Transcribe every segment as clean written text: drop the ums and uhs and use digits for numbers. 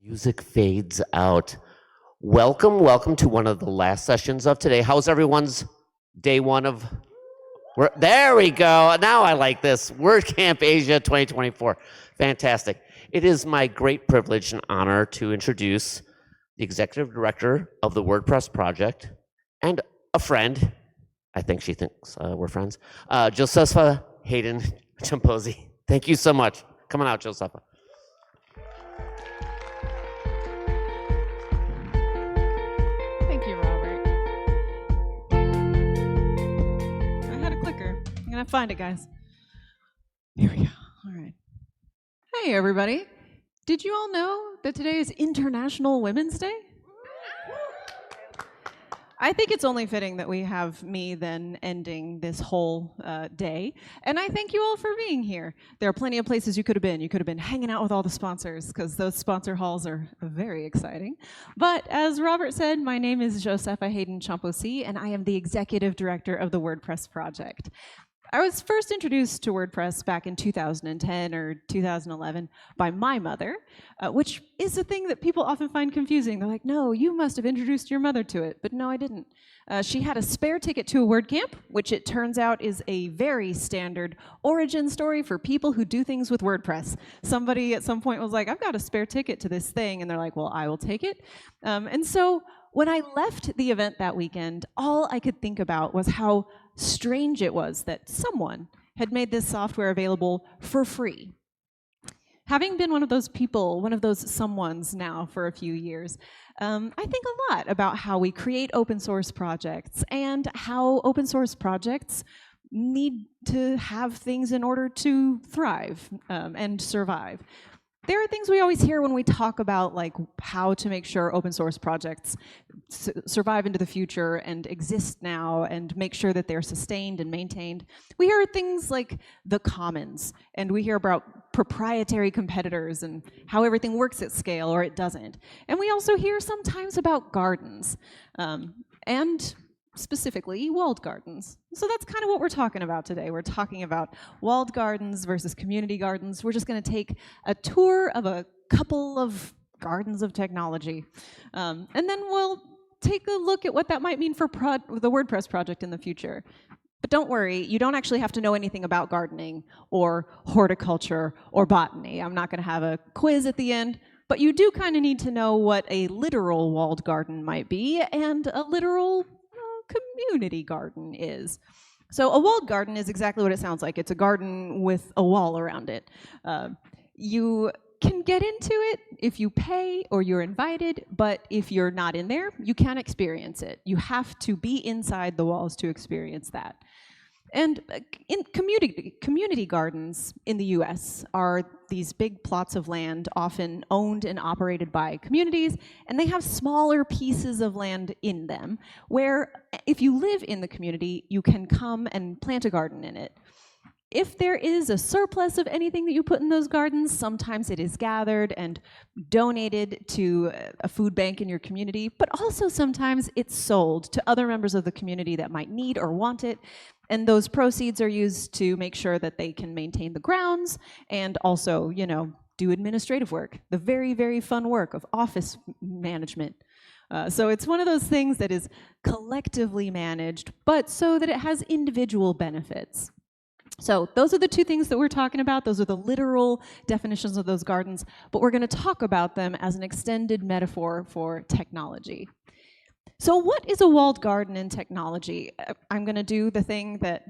Music fades out. Welcome to one of the last sessions of today. How's everyone's day one of? There we go. Now I like this. WordCamp Asia 2024. Fantastic. It is my great privilege and honor to introduce the executive director of the WordPress project and a friend. I think she thinks we're friends. Josepha, Haden, Chomphosy. Thank you so much. Come on out, Josepha. I'm gonna find it, guys. Here we go. All right. Hey, everybody. Did you all know that today is International Women's Day? I think it's only fitting that we have me then ending this whole day. And I thank you all for being here. There are plenty of places you could have been. You could have been hanging out with all the sponsors because those sponsor halls are very exciting. But as Robert said, my name is Josepha Haden Chomphosy, and I am the executive director of the WordPress project. I was first introduced to WordPress back in 2010 or 2011 by my mother, which is a thing that people often find confusing. They're like, no, you must have introduced your mother to it. But no, I didn't. She had a spare ticket to a WordCamp, which it turns out is a very standard origin story for people who do things with WordPress. Somebody at some point was like, I've got a spare ticket to this thing. And they're like, well, I will take it. And so when I left the event that weekend, all I could think about was how strange it was that someone had made this software available for free. Having been one of those people, one of those someones now for a few years, I think a lot about how we create open source projects and how open source projects need to have things in order to thrive and survive. There are things we always hear when we talk about like how to make sure open source projects survive into the future and exist now and make sure that they're sustained and maintained. We hear things like the commons, and we hear about proprietary competitors and how everything works at scale or it doesn't. And we also hear sometimes about gardens and specifically walled gardens. So that's kind of what we're talking about today. We're talking about walled gardens versus community gardens. We're just going to take a tour of a couple of gardens of technology. And then we'll take a look at what that might mean for the WordPress project in the future. But don't worry, you don't actually have to know anything about gardening or horticulture or botany. I'm not going to have a quiz at the end. But you do kind of need to know what a literal walled garden might be and a literal community garden is. So a walled garden is exactly what it sounds like. It's a garden with a wall around it. You can get into it if you pay or you're invited, but if you're not in there, you can't experience it. You have to be inside the walls to experience that. And in community gardens in the US are these big plots of land often owned and operated by communities, and they have smaller pieces of land in them where if you live in the community, you can come and plant a garden in it. If there is a surplus of anything that you put in those gardens, sometimes it is gathered and donated to a food bank in your community, but also sometimes it's sold to other members of the community that might need or want it. And those proceeds are used to make sure that they can maintain the grounds and also, you know, do administrative work, the very, very fun work of office management. So it's one of those things that is collectively managed, but so that it has individual benefits. So those are the two things that we're talking about. Those are the literal definitions of those gardens, but we're going to talk about them as an extended metaphor for technology. So what is a walled garden in technology? I'm going to do the thing that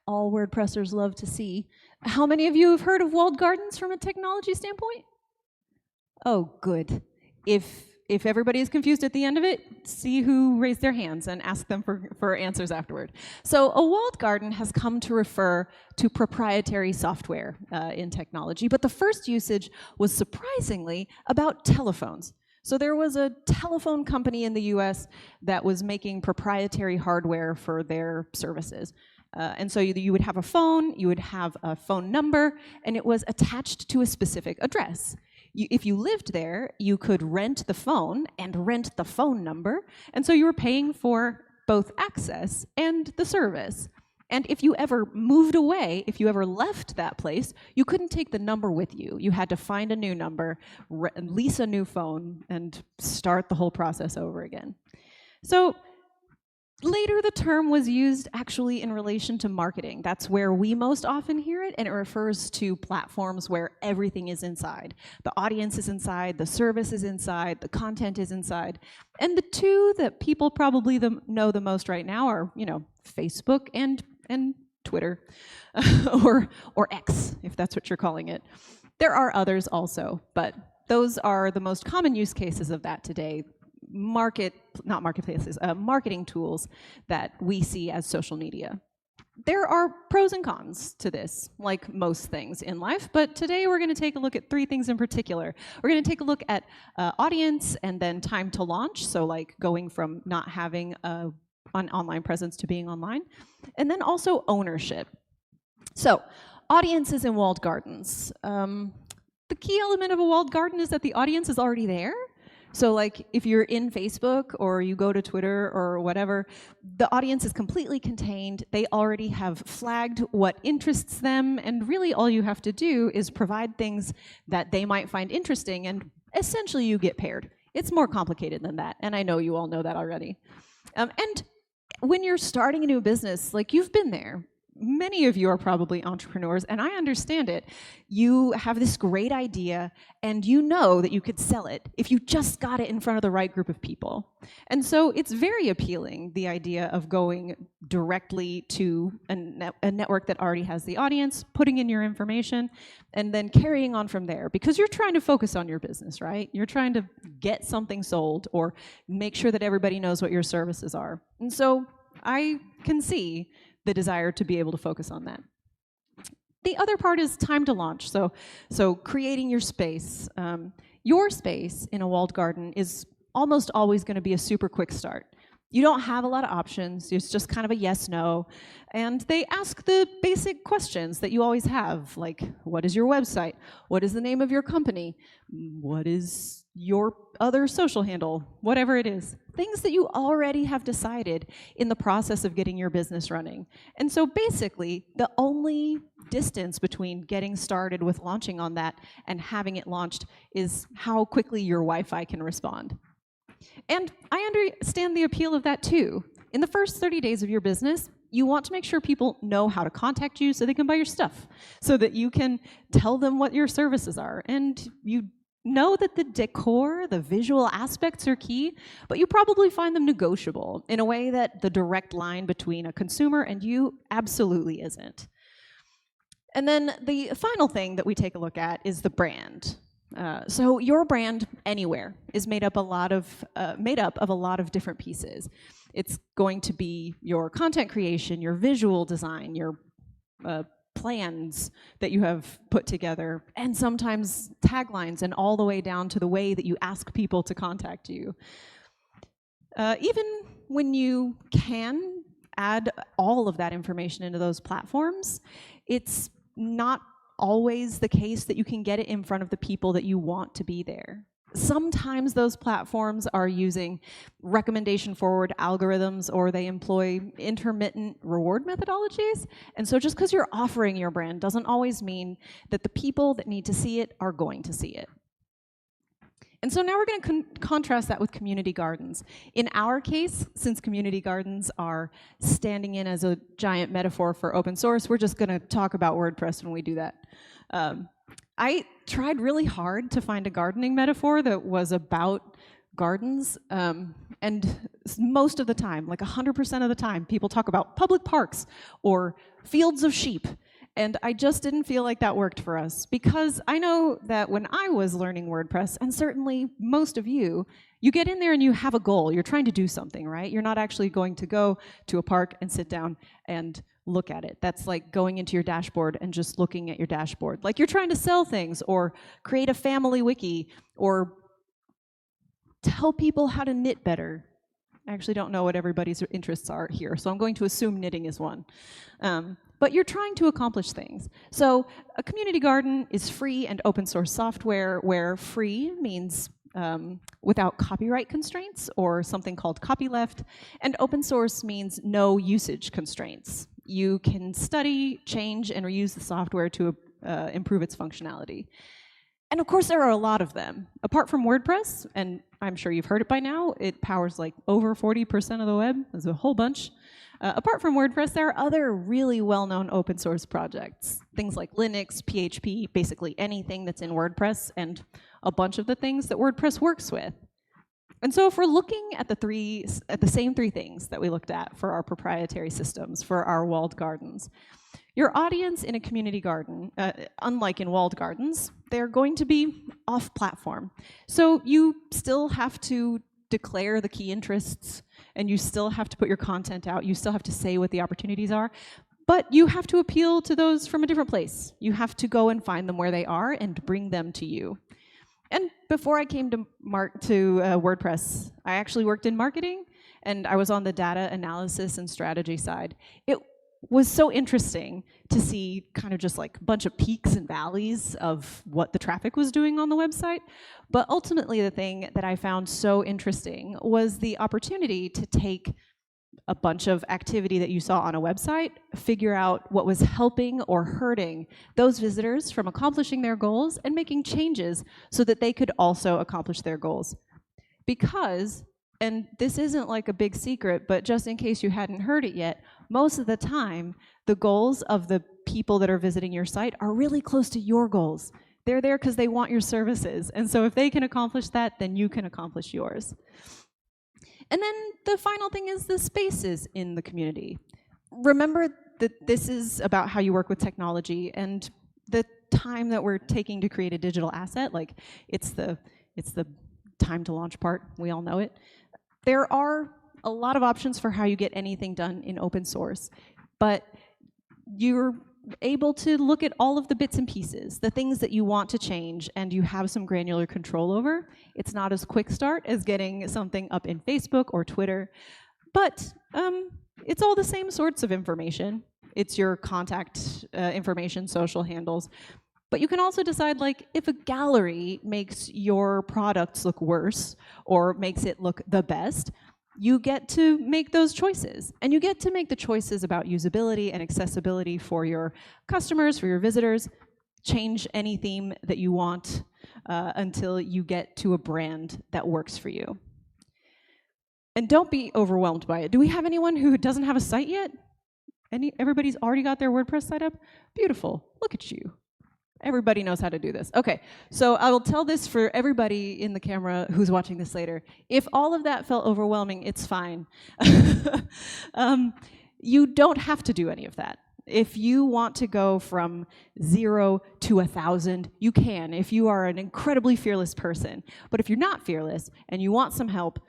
all WordPressers love to see. How many of you have heard of walled gardens from a technology standpoint? Oh, good. If everybody is confused at the end of it, see who raised their hands and ask them for answers afterward. So a walled garden has come to refer to proprietary software in technology, but the first usage was surprisingly about telephones. So there was a telephone company in the US that was making proprietary hardware for their services. And so you would have a phone, you would have a phone number, and it was attached to a specific address. If you lived there, you could rent the phone and rent the phone number, and so you were paying for both access and the service. And if you ever moved away, if you ever left that place, you couldn't take the number with you. You had to find a new number, lease a new phone, and start the whole process over again. So later, the term was used actually in relation to marketing. That's where we most often hear it, and it refers to platforms where everything is inside. The audience is inside, the service is inside, the content is inside. And the two that people probably know the most right now are, Facebook and Twitter, or X, if that's what you're calling it. There are others also, but those are the most common use cases of that today. Marketing tools that we see as social media. There are pros and cons to this, like most things in life, but today we're going to take a look at 3 things in particular. We're going to take a look at audience and then time to launch, so like going from not having an online presence to being online, and then also ownership. So, audiences in walled gardens. The key element of a walled garden is that the audience is already there. So like if you're in Facebook or you go to Twitter or whatever, the audience is completely contained. They already have flagged what interests them, and really all you have to do is provide things that they might find interesting, and essentially you get paired. It's more complicated than that, and I know you all know that already. And when you're starting a new business, like you've been there. Many of you are probably entrepreneurs, and I understand it. You have this great idea, and you know that you could sell it if you just got it in front of the right group of people. And so it's very appealing, the idea of going directly to a network that already has the audience, putting in your information, and then carrying on from there, because you're trying to focus on your business, right? You're trying to get something sold or make sure that everybody knows what your services are. And so I can see the desire to be able to focus on that. The other part is time to launch. So creating your space. Your space in a walled garden is almost always going to be a super quick start. You don't have a lot of options. It's just kind of a yes, no. And they ask the basic questions that you always have, like, what is your website? What is the name of your company? What is your other social handle? Whatever it is. Things that you already have decided in the process of getting your business running. And so basically, the only distance between getting started with launching on that and having it launched is how quickly your Wi-Fi can respond. And I understand the appeal of that too. In the first 30 days of your business, you want to make sure people know how to contact you so they can buy your stuff, so that you can tell them what your services are. And you know that the decor, the visual aspects are key, but you probably find them negotiable in a way that the direct line between a consumer and you absolutely isn't. And then the final thing that we take a look at is the brand. So your brand anywhere is made up of a lot of different pieces. It's going to be your content creation, your visual design, your plans that you have put together, and sometimes taglines, and all the way down to the way that you ask people to contact you. Even when you can add all of that information into those platforms, it's not always the case that you can get it in front of the people that you want to be there. Sometimes those platforms are using recommendation forward algorithms, or they employ intermittent reward methodologies. And so just because you're offering your brand doesn't always mean that the people that need to see it are going to see it. And so now we're going to contrast that with community gardens. In our case, since community gardens are standing in as a giant metaphor for open source, we're just going to talk about WordPress when we do that. I tried really hard to find a gardening metaphor that was about gardens, and most of the time, like 100% of the time, people talk about public parks or fields of sheep. And I just didn't feel like that worked for us, because I know that when I was learning WordPress, and certainly most of you, you get in there and you have a goal. You're trying to do something, right? You're not actually going to go to a park and sit down and look at it. That's like going into your dashboard and just looking at your dashboard. Like you're trying to sell things, or create a family wiki, or tell people how to knit better. I actually don't know what everybody's interests are here, so I'm going to assume knitting is one. But you're trying to accomplish things. So a community garden is free and open source software, where free means without copyright constraints or something called copyleft, and open source means no usage constraints. You can study, change, and reuse the software to improve its functionality. And of course, there are a lot of them. Apart from WordPress, and I'm sure you've heard it by now, it powers like over 40% of the web. There's a whole bunch. Apart from WordPress, there are other really well-known open source projects. Things like Linux, PHP, basically anything that's in WordPress, and a bunch of the things that WordPress works with. And so if we're looking at the same three things that we looked at for our proprietary systems, for our walled gardens, your audience in a community garden, unlike in walled gardens, they're going to be off-platform. So you still have to declare the key interests, and you still have to put your content out. You still have to say what the opportunities are, but you have to appeal to those from a different place. You have to go and find them where they are and bring them to you. And before I came to WordPress, I actually worked in marketing, and I was on the data analysis and strategy side. It was so interesting to see kind of just like a bunch of peaks and valleys of what the traffic was doing on the website. But ultimately, the thing that I found so interesting was the opportunity to take a bunch of activity that you saw on a website, figure out what was helping or hurting those visitors from accomplishing their goals and making changes so that they could also accomplish their goals. Because, and this isn't like a big secret, but just in case you hadn't heard it yet, most of the time, the goals of the people that are visiting your site are really close to your goals. They're there because they want your services. And so if they can accomplish that, then you can accomplish yours. And then the final thing is the spaces in the community. Remember that this is about how you work with technology, and the time that we're taking to create a digital asset, like it's the time to launch part, we all know it. There are a lot of options for how you get anything done in open source, but you're able to look at all of the bits and pieces, the things that you want to change, and you have some granular control over. It's not as quick start as getting something up in Facebook or Twitter, but it's all the same sorts of information. It's your contact information, social handles. But you can also decide, like, if a gallery makes your products look worse or makes it look the best, you get to make those choices. And you get to make the choices about usability and accessibility for your customers, for your visitors. Change any theme that you want until you get to a brand that works for you. And don't be overwhelmed by it. Do we have anyone who doesn't have a site yet? Everybody's already got their WordPress site up? Beautiful. Look at you. Everybody knows how to do this. Okay, so I will tell this for everybody in the camera who's watching this later. If all of that felt overwhelming, it's fine. You don't have to do any of that. If you want to go from 0 to 1,000, you can, if you are an incredibly fearless person. But if you're not fearless and you want some help,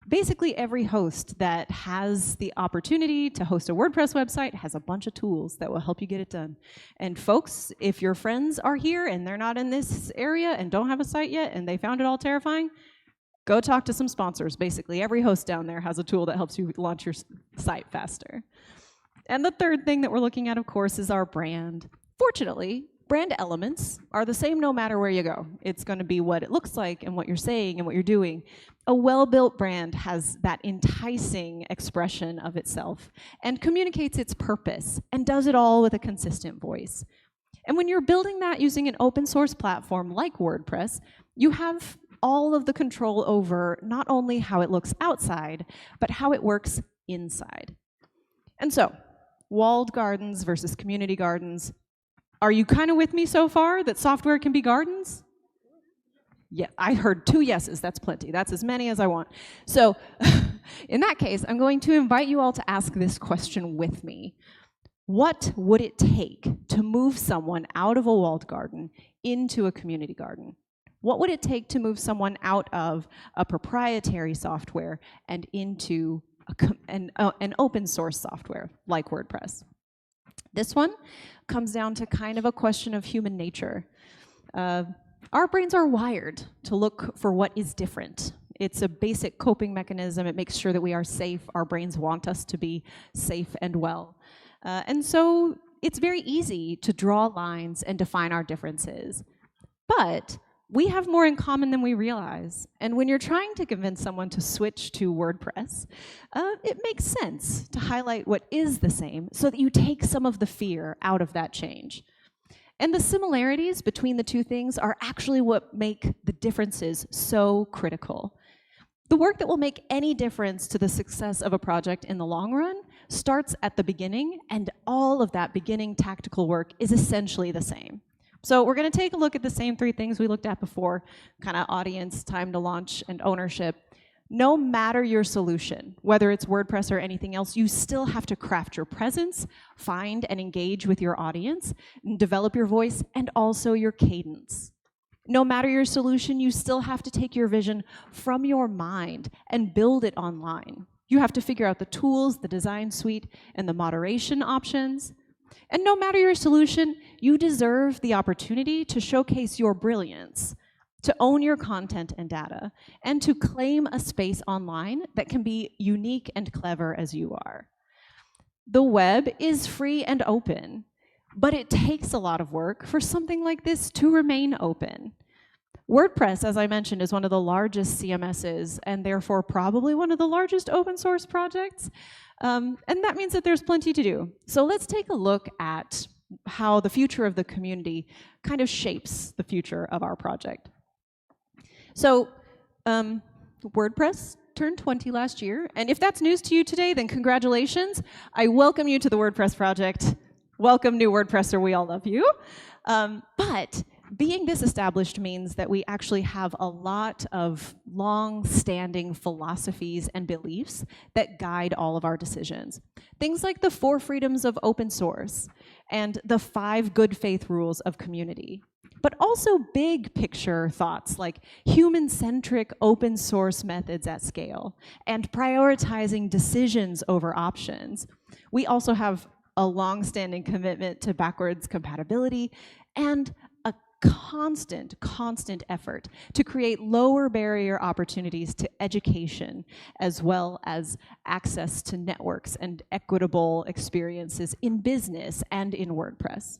basically every host that has the opportunity to host a WordPress website has a bunch of tools that will help you get it done. And folks, if your friends are here and they're not in this area and don't have a site yet and they found it all terrifying, go talk to some sponsors. Basically, every host down there has a tool that helps you launch your site faster. And the third thing that we're looking at, of course, is our brand. Fortunately, brand elements are the same no matter where you go. It's going to be what it looks like and what you're saying and what you're doing. A well-built brand has that enticing expression of itself and communicates its purpose and does it all with a consistent voice. And when you're building that using an open source platform like WordPress, you have all of the control over not only how it looks outside, but how it works inside. And so, walled gardens versus community gardens. Are you kind of with me so far that software can be gardens? Yeah, I heard 2 yeses. That's plenty. That's as many as I want. So in that case, I'm going to invite you all to ask this question with me. What would it take to move someone out of a walled garden into a community garden? What would it take to move someone out of a proprietary software and into an open source software like WordPress? This one comes down to kind of a question of human nature. Our brains are wired to look for what is different. It's a basic coping mechanism. It makes sure that we are safe. Our brains want us to be safe and well. And so it's very easy to draw lines and define our differences. But We have more in common than we realize. And when you're trying to convince someone to switch to WordPress, it makes sense to highlight what is the same so that you take some of the fear out of that change. And the similarities between the two things are actually what make the differences so critical. The work that will make any difference to the success of a project in the long run starts at the beginning, and all of that beginning tactical work is essentially the same. So we're going to take a look at the same three things we looked at before, kind of audience, time to launch, and ownership. No matter your solution, whether it's WordPress or anything else, you still have to craft your presence, find and engage with your audience, and develop your voice, and also your cadence. No matter your solution, you still have to take your vision from your mind and build it online. You have to figure out the tools, the design suite, and the moderation options. And no matter your solution, you deserve the opportunity to showcase your brilliance, to own your content and data, and to claim a space online that can be unique and clever as you are. The web is free and open, but it takes a lot of work for something like this to remain open. WordPress, as I mentioned, is one of the largest CMSes and therefore probably one of the largest open source projects. And that means that there's plenty to do. So let's take a look at how the future of the community kind of shapes the future of our project. So WordPress turned 20 last year, and if that's news to you today, then congratulations. I welcome you to the WordPress project. Welcome, new WordPresser, we all love you. But being this established means that we actually have a lot of long-standing philosophies and beliefs that guide all of our decisions. Things like the 4 freedoms of open source and the 5 good faith rules of community. But also big picture thoughts like human-centric open source methods at scale and prioritizing decisions over options. We also have a long-standing commitment to backwards compatibility and a constant effort to create lower barrier opportunities to education, as well as access to networks and equitable experiences in business and in WordPress.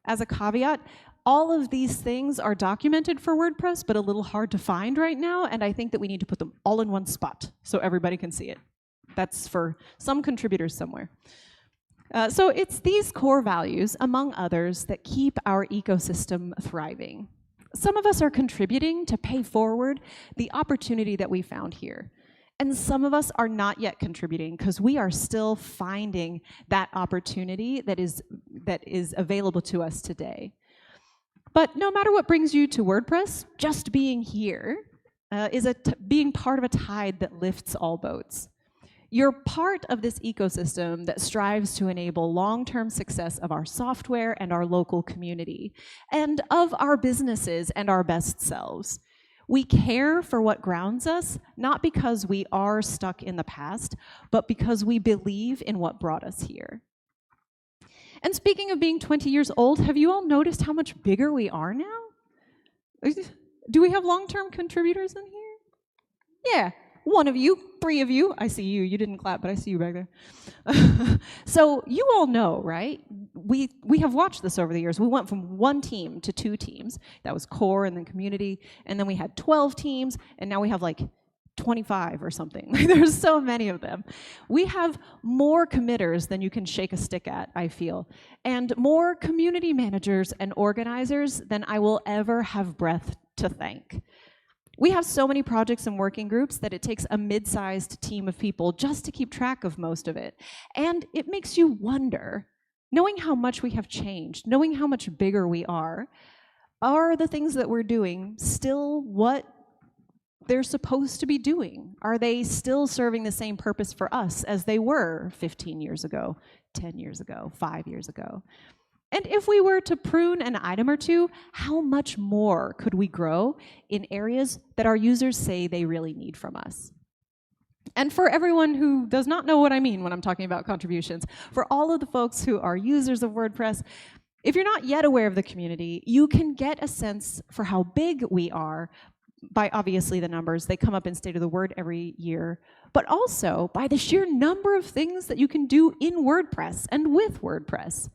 As a caveat, all of these things are documented for WordPress, but a little hard to find right now, and I think that we need to put them all in one spot so everybody can see it. That's for some contributors somewhere. So it's these core values, among others, that keep our ecosystem thriving. Some of us are contributing to pay forward the opportunity that we found here. And some of us are not yet contributing because we are still finding that opportunity that is available to us today. But no matter what brings you to WordPress, just being here is being part of a tide that lifts all boats. You're part of this ecosystem that strives to enable long-term success of our software and our local community, and of our businesses and our best selves. We care for what grounds us, not because we are stuck in the past, but because we believe in what brought us here. And speaking of being 20 years old, have you all noticed how much bigger we are now? Do we have long-term contributors in here? Yeah. 1 of you, 3 of you. I see you. You didn't clap, but I see you back there. So you all know, right? We have watched this over the years. We went from 1 team to 2 teams. That was core and then community. And then we had 12 teams, and now we have like 25 or something. There's so many of them. We have more committers than you can shake a stick at, I feel, and more community managers and organizers than I will ever have breath to thank. We have so many projects and working groups that it takes a mid-sized team of people just to keep track of most of it. And it makes you wonder, knowing how much we have changed, knowing how much bigger we are the things that we're doing still what they're supposed to be doing? Are they still serving the same purpose for us as they were 15 years ago, 10 years ago, 5 years ago? And if we were to prune an item or two, how much more could we grow in areas that our users say they really need from us? And for everyone who does not know what I mean when I'm talking about contributions, for all of the folks who are users of WordPress, if you're not yet aware of the community, you can get a sense for how big we are by obviously the numbers. They come up in State of the Word every year, but also by the sheer number of things that you can do in WordPress and with WordPress.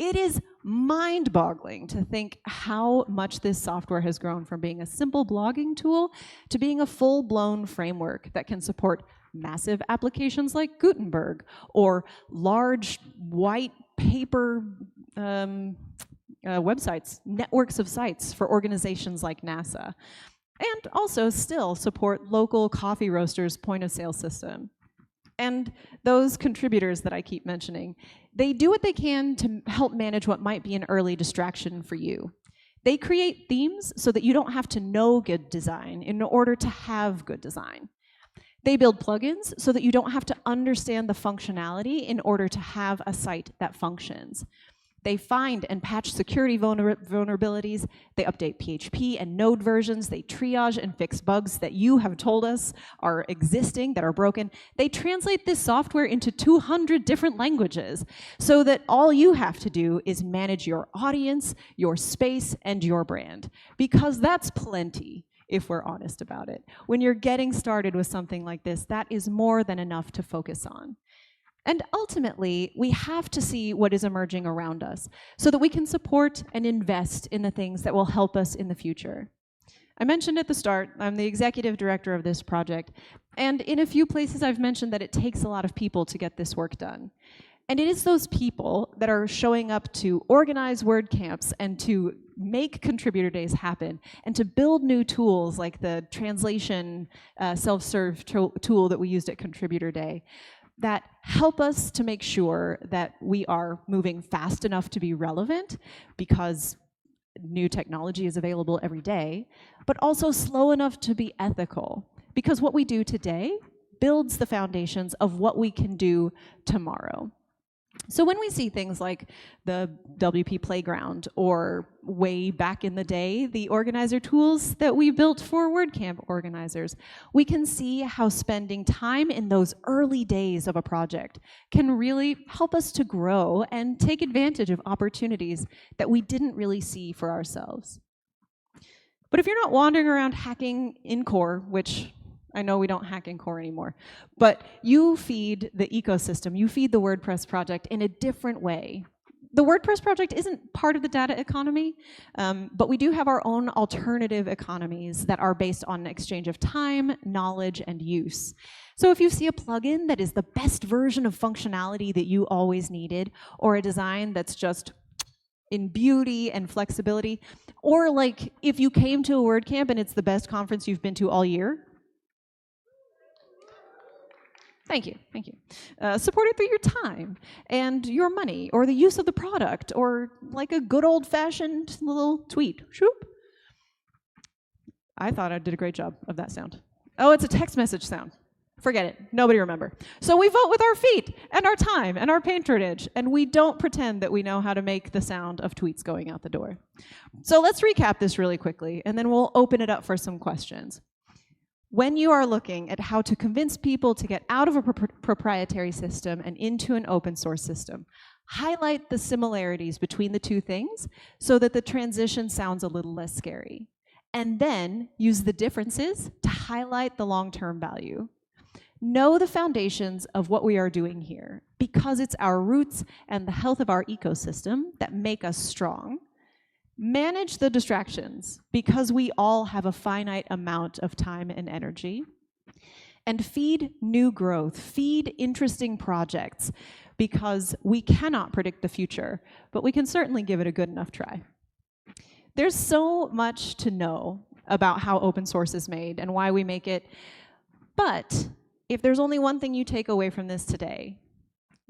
It is mind-boggling to think how much this software has grown from being a simple blogging tool to being a full-blown framework that can support massive applications like Gutenberg or large white paper websites, networks of sites for organizations like NASA, and also still support local coffee roasters' point-of-sale system. And those contributors that I keep mentioning, they do what they can to help manage what might be an early distraction for you. They create themes so that you don't have to know good design in order to have good design. They build plugins so that you don't have to understand the functionality in order to have a site that functions. They find and patch security vulnerabilities, they update PHP and Node versions, they triage and fix bugs that you have told us are existing, that are broken. They translate this software into 200 different languages so that all you have to do is manage your audience, your space, and your brand. Because that's plenty, if we're honest about it. When you're getting started with something like this, that is more than enough to focus on. And ultimately, we have to see what is emerging around us so that we can support and invest in the things that will help us in the future. I mentioned at the start, I'm the executive director of this project, and in a few places I've mentioned that it takes a lot of people to get this work done. And it is those people that are showing up to organize WordCamps and to make contributor days happen and to build new tools like the translation self-serve tool that we used at Contributor Day that help us to make sure that we are moving fast enough to be relevant because new technology is available every day, but also slow enough to be ethical because what we do today builds the foundations of what we can do tomorrow. So when we see things like the WP Playground or way back in the day, the organizer tools that we built for WordCamp organizers, we can see how spending time in those early days of a project can really help us to grow and take advantage of opportunities that we didn't really see for ourselves. But if you're not wandering around hacking in core, which I know we don't hack in core anymore, but you feed the ecosystem, you feed the WordPress project in a different way. The WordPress project isn't part of the data economy, but we do have our own alternative economies that are based on exchange of time, knowledge, and use. So if you see a plugin that is the best version of functionality that you always needed, or a design that's just in beauty and flexibility, or like if you came to a WordCamp and it's the best conference you've been to all year, thank you, thank you. Support it through your time and your money or the use of the product or like a good old-fashioned little tweet. Shoop. I thought I did a great job of that sound. Oh, it's a text message sound. Forget it. Nobody remember. So we vote with our feet and our time and our patronage, and we don't pretend that we know how to make the sound of tweets going out the door. So let's recap this really quickly, and then we'll open it up for some questions. When you are looking at how to convince people to get out of a proprietary system and into an open source system, highlight the similarities between the two things so that the transition sounds a little less scary. And then use the differences to highlight the long-term value. Know the foundations of what we are doing here because it's our roots and the health of our ecosystem that make us strong. Manage the distractions because we all have a finite amount of time and energy. And feed new growth, feed interesting projects because we cannot predict the future, but we can certainly give it a good enough try. There's so much to know about how open source is made and why we make it, but if there's only one thing you take away from this today,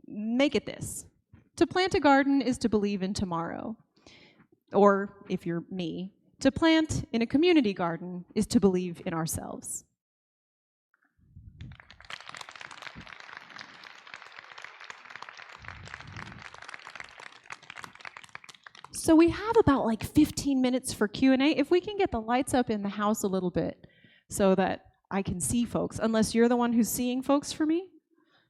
make it this. To plant a garden is to believe in tomorrow. Or, if you're me, to plant in a community garden is to believe in ourselves. So we have about like 15 minutes for Q&A. If we can get the lights up in the house a little bit so that I can see folks, unless you're the one who's seeing folks for me.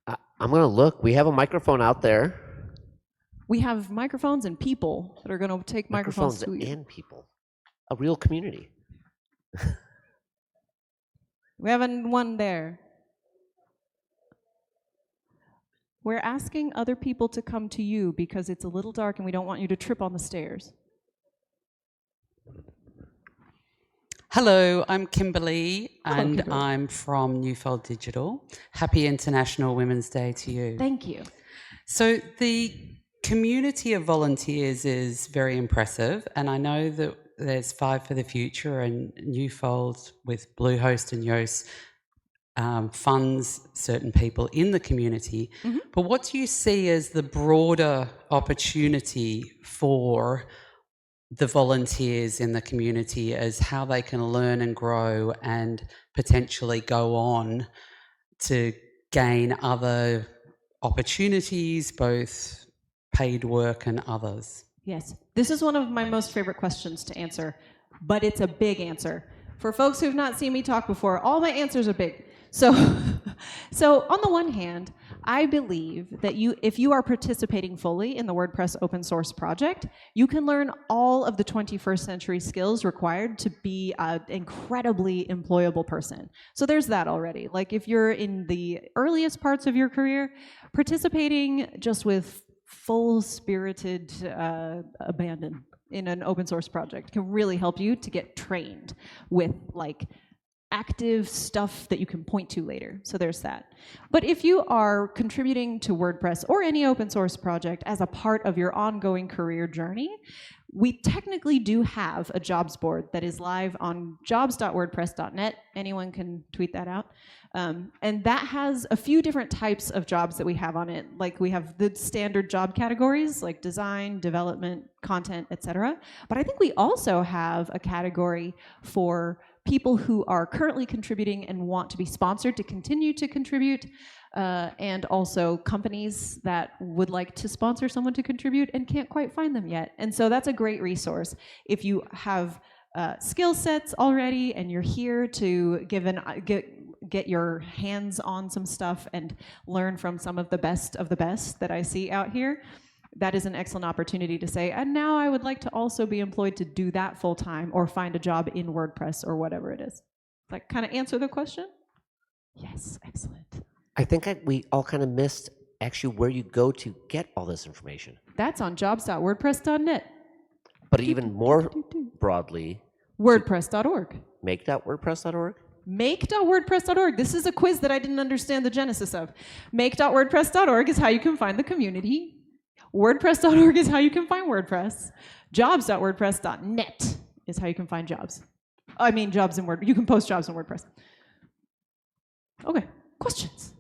I'm going to look. We have a microphone out there. We have microphones and people that are going to take microphones to you. And people. A real community. We have one there. We're asking other people to come to you because it's a little dark and we don't want you to trip on the stairs. Hello, I'm Kimberly, Hello, and Kimberly. I'm from Newfold Digital. Happy International Women's Day to you. Thank you. So the community of volunteers is very impressive, and I know that there's Five for the Future and Newfold with Bluehost and Yoast funds certain people in the community. Mm-hmm. But what do you see as the broader opportunity for the volunteers in the community as how they can learn and grow and potentially go on to gain other opportunities, both paid work and others? Yes, this is one of my most favorite questions to answer, but it's a big answer. For folks who have not seen me talk before, all my answers are big. So on the one hand, I believe that if you are participating fully in the WordPress open source project, you can learn all of the 21st century skills required to be an incredibly employable person. So there's that already. Like if you're in the earliest parts of your career, participating just with full-spirited abandon in an open source project can really help you to get trained with like active stuff that you can point to later. So there's that. But if you are contributing to WordPress or any open source project as a part of your ongoing career journey, we technically do have a jobs board that is live on jobs.wordpress.net. Anyone can tweet that out. And that has a few different types of jobs that we have on it. Like we have the standard job categories like design, development, content, etc. But I think we also have a category for people who are currently contributing and want to be sponsored to continue to contribute, and also companies that would like to sponsor someone to contribute and can't quite find them yet. And so that's a great resource. If you have skill sets already and you're here to get your hands on some stuff and learn from some of the best that I see out here, that is an excellent opportunity to say, and now I would like to also be employed to do that full time or find a job in WordPress or whatever it is. Like, kind of answer the question? Yes, excellent. I think we all kind of missed actually where you go to get all this information. That's on jobs.wordpress.net. But even more broadly, WordPress.org. make.wordpress.org? Make.wordpress.org. This is a quiz that I didn't understand the genesis of. Make.wordpress.org is how you can find the community. WordPress.org is how you can find WordPress. Jobs.wordpress.net is how you can find jobs. I mean, jobs in WordPress. You can post jobs in WordPress. Okay, questions?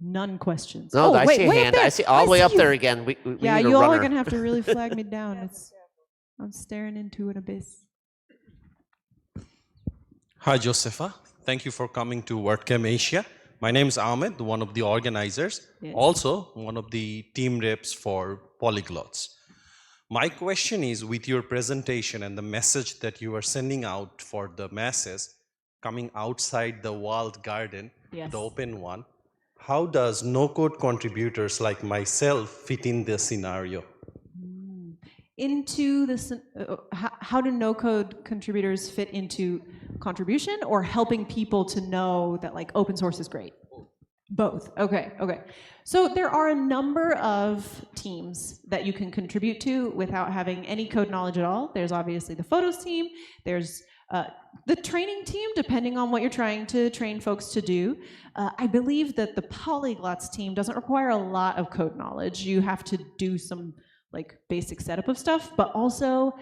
None questions. No, I wait, see a way hand. Up there. I see all the way up you. there again. We Yeah, need a you all runner. are going to have to really flag me down. I'm staring into an abyss. Hi, Josepha. Thank you for coming to WordCamp Asia. My name is Ahmed, one of the organizers, Yes. also one of the team reps for Polyglots. My question is, with your presentation and the message that you are sending out for the masses, coming outside the walled garden, Yes. the open one, how does no-code contributors like myself fit in this scenario? Into this, how do no-code contributors fit into contribution or helping people to know that like open source is great? Both. Okay. So there are a number of teams that you can contribute to without having any code knowledge at all. There's obviously the photos team. There's the training team, depending on what you're trying to train folks to do. I believe that the polyglots team doesn't require a lot of code knowledge. You have to do some like basic setup of stuff, but also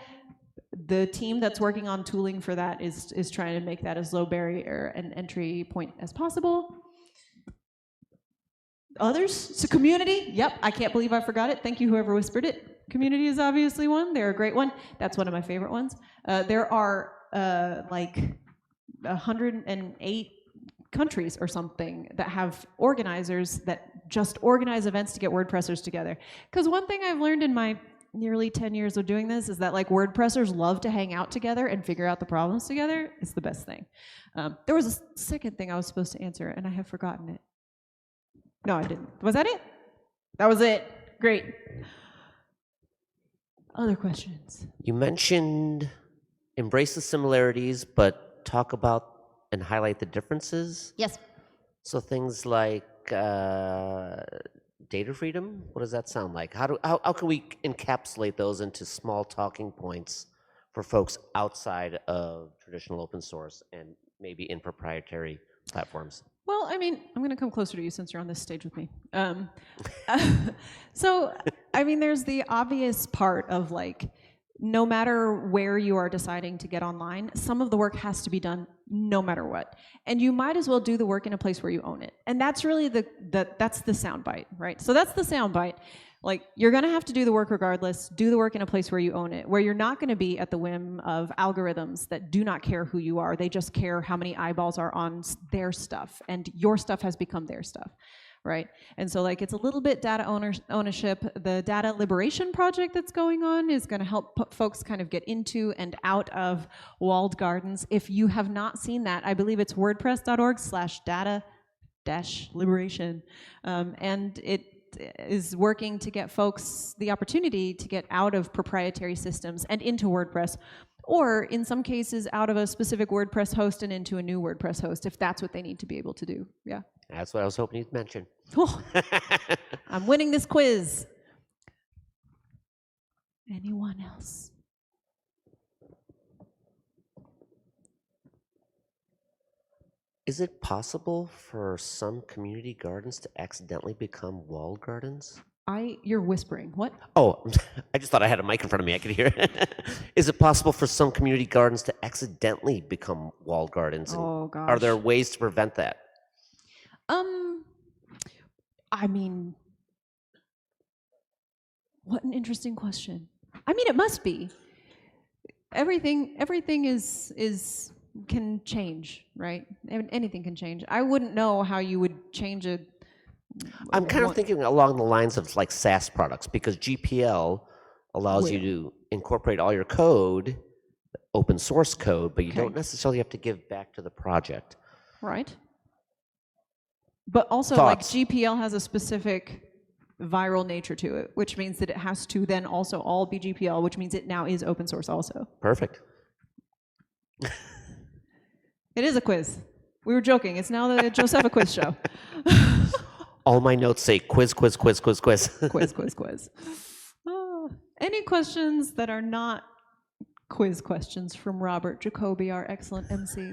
the team that's working on tooling for that is trying to make that as low barrier and entry point as possible. Others, so community, yep, I can't believe I forgot it. Thank you, whoever whispered it. Community is obviously one. They're a great one. That's one of my favorite ones. There are like 108 countries or something that have organizers that just organize events to get WordPressers together. Because one thing I've learned in my nearly 10 years of doing this is that like WordPressers love to hang out together and figure out the problems together. It's the best thing. There was a second thing I was supposed to answer and I have forgotten it. No, I didn't. Was that it? That was it. Great. Other questions? You mentioned embrace the similarities, but talk about and highlight the differences. Yes. So things like data freedom. What does that sound like? How can we encapsulate those into small talking points for folks outside of traditional open source and maybe in proprietary platforms? Well, I mean, I'm going to come closer to you since you're on this stage with me. So, I mean, there's the obvious part of like, no matter where you are deciding to get online, some of the work has to be done no matter what. And you might as well do the work in a place where you own it. And that's really that's the soundbite, right? So that's the soundbite. Like, you're gonna have to do the work regardless, do the work in a place where you own it, where you're not gonna be at the whim of algorithms that do not care who you are. They just care how many eyeballs are on their stuff, and your stuff has become their stuff, right? And so like, it's a little bit data ownership. The data liberation project that's going on is gonna help folks kind of get into and out of walled gardens. If you have not seen that, I believe it's wordpress.org/data-liberation. And it is working to get folks the opportunity to get out of proprietary systems and into WordPress, or in some cases out of a specific WordPress host and into a new WordPress host, if that's what they need to be able to do. Yeah. That's what I was hoping you'd mention. Oh, I'm winning this quiz. Anyone else? Is it possible for some community gardens to accidentally become walled gardens? You're whispering. What? Oh, I just thought I had a mic in front of me. I could hear it. Is it possible for some community gardens to accidentally become walled gardens? And Oh, gosh. are there ways to prevent that? I mean, what an interesting question. I mean, it must be. Everything is can change, right? Anything can change. I wouldn't know how you would change a. I'm kind of thinking along the lines of like SaaS products, because GPL allows you to incorporate all your code, open source code, but you don't necessarily have to give back to the project. Right. But also, Thoughts? like, GPL has a specific viral nature to it, which means that it has to then also all be GPL, which means it now is open source also. Perfect. It is a quiz. We were joking. It's now the Josepha quiz show. All my notes say quiz, quiz, quiz, quiz, quiz. Quiz, quiz, quiz. Any questions that are not quiz questions from Robert Jacoby, our excellent MC?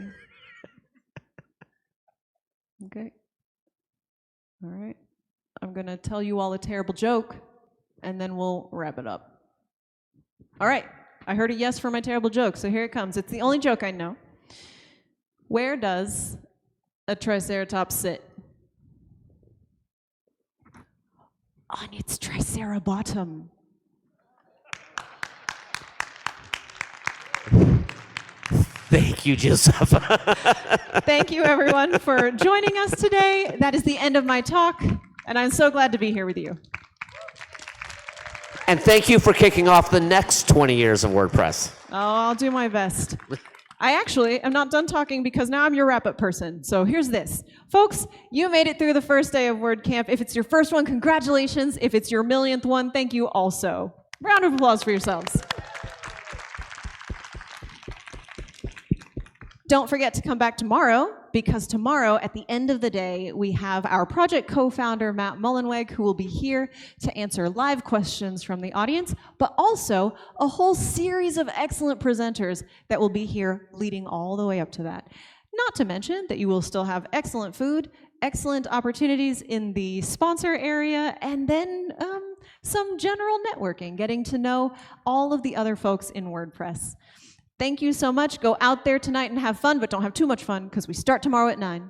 Okay. All right. I'm going to tell you all a terrible joke, and then we'll wrap it up. All right. I heard a yes for my terrible joke, so here it comes. It's the only joke I know. Where does a triceratops sit? On its tricerabottom. Thank you, Josepha. Thank you, everyone, for joining us today. That is the end of my talk, and I'm so glad to be here with you. And thank you for kicking off the next 20 years of WordPress. Oh, I'll do my best. I actually am not done talking because now I'm your wrap-up person. So here's this. Folks, you made it through the first day of WordCamp. If it's your first one, congratulations. If it's your millionth one, thank you also. Round of applause for yourselves. Don't forget to come back tomorrow, because tomorrow at the end of the day, we have our project co-founder, Matt Mullenweg, who will be here to answer live questions from the audience, but also a whole series of excellent presenters that will be here leading all the way up to that. Not to mention that you will still have excellent food, excellent opportunities in the sponsor area, and then some general networking, getting to know all of the other folks in WordPress. Thank you so much. Go out there tonight and have fun, but don't have too much fun because we start tomorrow at 9.